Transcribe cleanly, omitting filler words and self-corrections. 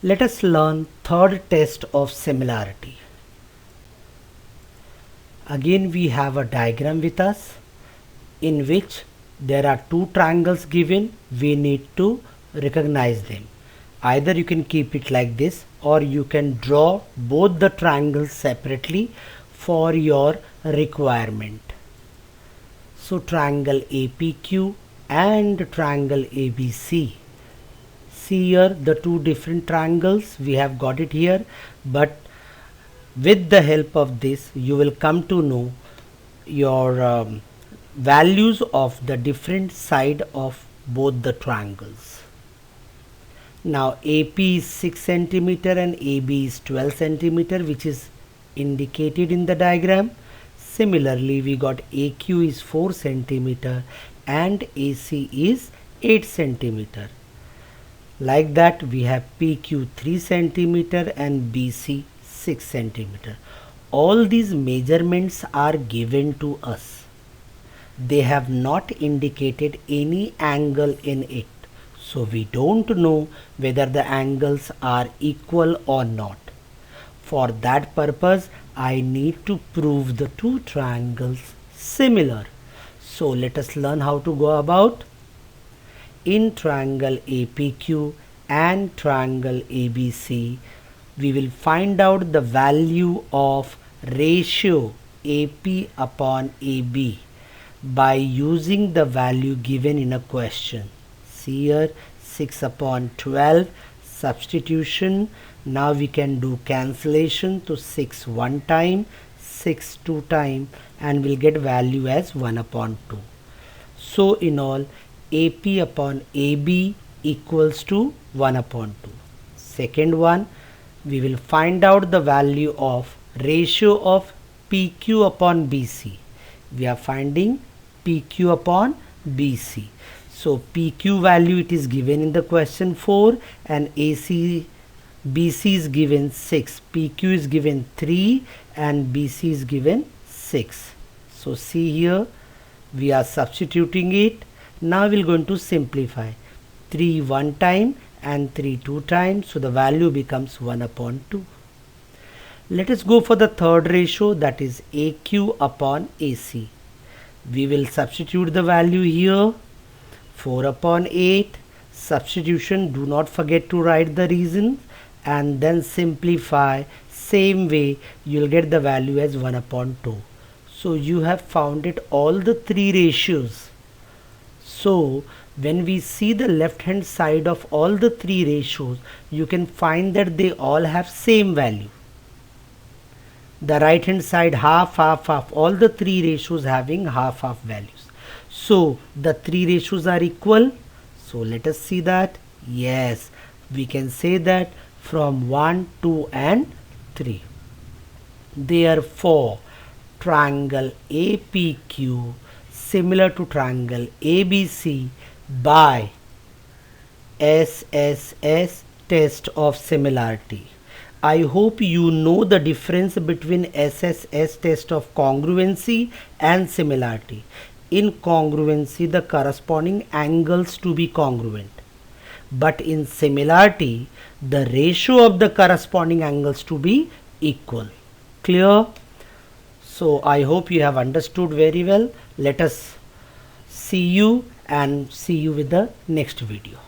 Let us learn third test of similarity. Again we have a diagram with us in which there are two triangles given. We need to recognize them. Either you can keep it like this or you can draw both the triangles separately for your requirement. So triangle APQ and triangle ABC. See here the two different triangles, we have got it here, but with the help of this you will come to know your values of the different side of both the triangles. Now AP is 6 centimeter and AB is 12 centimeter, which is indicated in the diagram. Similarly, we got AQ is 4 centimeter and AC is 8 centimeter. Like that, we have PQ 3 centimeter and BC 6 centimeter. All these measurements are given to us. They have not indicated any angle in it. So we don't know whether the angles are equal or not. For that purpose, I need to prove the two triangles similar. So let us learn how to go about. In triangle APQ and triangle ABC, we will find out the value of ratio AP upon AB by using the value given in a question. See here 6 upon 12 substitution. Now we can do cancellation to 6 one time, 6 two time, and we'll get value as 1 upon 2. So in all, AP upon AB equals to 1 upon 2. Second one, we will find out the value of ratio of PQ upon BC. We are finding PQ upon BC. So PQ value it is given in the question 4 and BC is given 6. PQ is given 3 and BC is given 6. So see here we are substituting it. Now we are going to simplify 3 one time and 3 two times, so the value becomes 1 upon 2. Let us go for the third ratio, that is AQ upon AC. We will substitute the value here 4 upon 8. Substitution, do not forget to write the reason and then simplify. Same way you will get the value as 1 upon 2. So you have found it all the three ratios. So when we see the left hand side of all the three ratios, you can find that they all have same value. The right hand side half, half, half, all the three ratios having half, half values. So the three ratios are equal. So let us see that. Yes, we can say that from 1, 2 and 3. Therefore, triangle APQ similar to triangle ABC by SSS test of similarity. I hope you know the difference between SSS test of congruency and similarity. In congruency, the corresponding angles to be congruent, but in similarity, the ratio of the corresponding angles to be equal. Clear? So I hope you have understood very well. Let us see you with the next video.